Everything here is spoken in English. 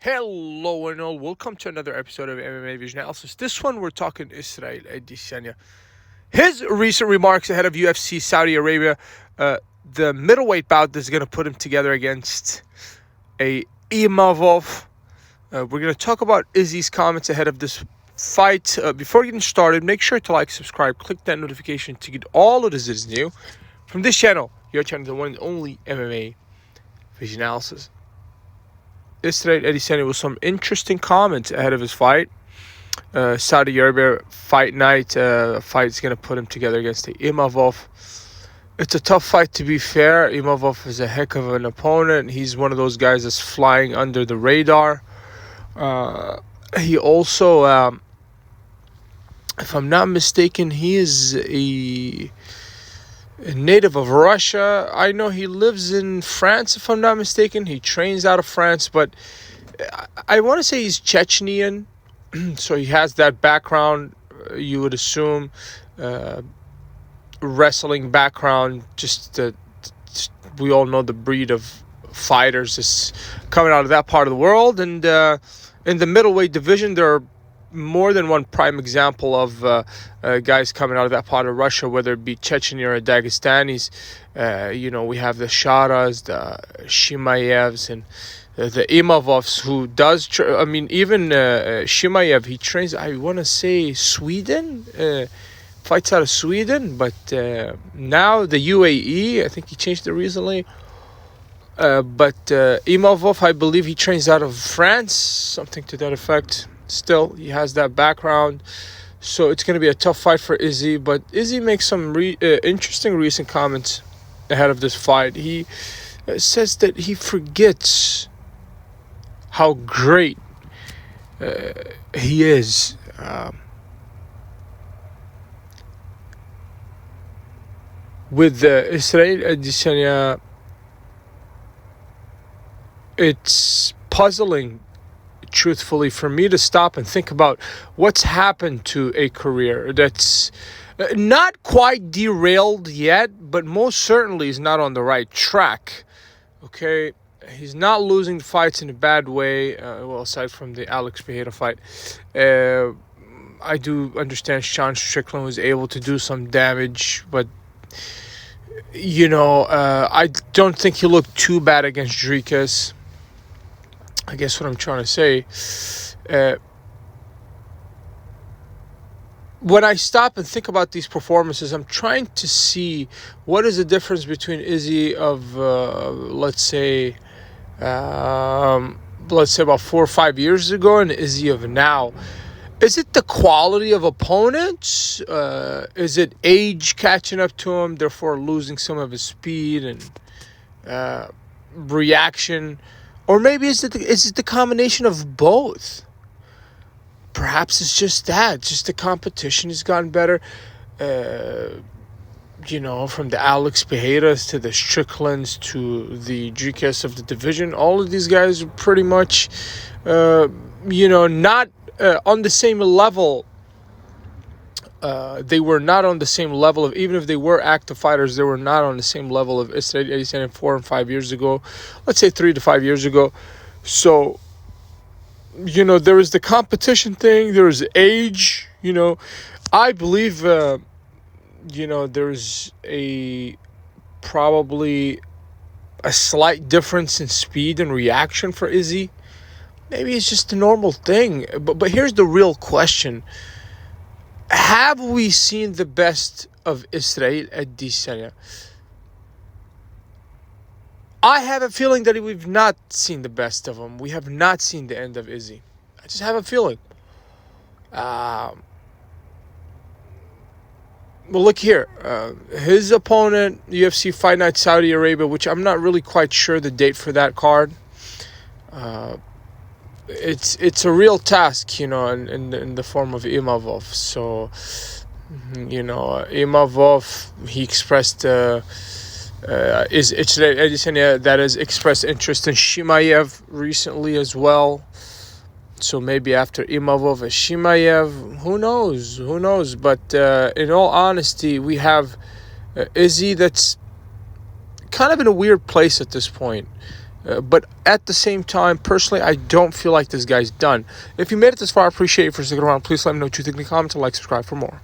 Hello and all, welcome to another episode of MMA Vision Analysis. This one we're talking Israel Adesanya. His recent remarks ahead of UFC Saudi Arabia, the middleweight bout that's going to put him together against a Imavov. We're going to talk about Izzy's comments ahead of this fight. Before getting started, make sure to like, subscribe, click that notification to get all of this is new from this channel, your channel, the one and only MMA Vision Analysis. Israel Adesanya with some interesting comments ahead of his fight. Saudi Arabia fight night. Fight's going to put him together against the Imavov. It's a tough fight, to be fair. Imavov is a heck of an opponent. He's one of those guys that's flying under the radar. He also, if I'm not mistaken, he is a native of Russia. I know he lives in France, if I'm not mistaken. He trains out of France, but I want to say he's Chechnyan, so he has that background. You would assume wrestling background. We all know the breed of fighters is coming out of that part of the world, and in the middleweight division, there are more than one prime example of guys coming out of that part of Russia, whether it be Chechnya or Dagestanis. We have the Sharas, the Shimayevs, and the Imavovs, who does... even Shimaev, he trains, I want to say, Sweden? Fights out of Sweden, but now the UAE, I think he changed it recently. But Imavov, I believe he trains out of France, something to that effect. Still, he has that background, so it's going to be a tough fight for Izzy. But Izzy makes some interesting recent comments ahead of this fight. He says that he forgets how great he is. With Israel Adesanya, it's puzzling, truthfully, for me to stop and think about what's happened to a career that's not quite derailed yet, but most certainly is not on the right track. Okay, he's not losing fights in a bad way. Aside from the Alex Pereira fight, I do understand Sean Strickland was able to do some damage, but I don't think he looked too bad against Dricus. I guess what I'm trying to say, when I stop and think about these performances, I'm trying to see what is the difference between Izzy of, let's say about 4 or 5 years ago and Izzy of now. Is it the quality of opponents? Is it age catching up to him, therefore losing some of his speed and reaction? Or maybe is it the combination of both? Perhaps it's just that. Just the competition has gotten better. From the Alex Pereiras to the Stricklands to the Dricus of the division. All of these guys are pretty much, not on the same level. They were not on the same level of, even if they were active fighters, they were not on the same level of Israel Adesanya 4 and 5 years ago. Let's say 3 to 5 years ago. So, there is the competition thing, there is age, I believe, there's probably a slight difference in speed and reaction for Izzy. Maybe it's just a normal thing. But here's the real question. Have we seen the best of Israel Adesanya? I have a feeling that we've not seen the best of him. We have not seen the end of Izzy. I just have a feeling. Well, look here. His opponent, UFC Fight Night Saudi Arabia, which I'm not really quite sure the date for that card. It's a real task, in the form of Imavov. So, Imavov, he expressed is Adesanya that has expressed interest in Shimaev recently as well. So maybe after Imavov and Shimaev, who knows? But in all honesty, we have Izzy that's kind of in a weird place at this point. But at the same time, personally, I don't feel like this guy's done. If you made it this far, I appreciate you for sticking around. Please let me know what you think in the comments and like, subscribe for more.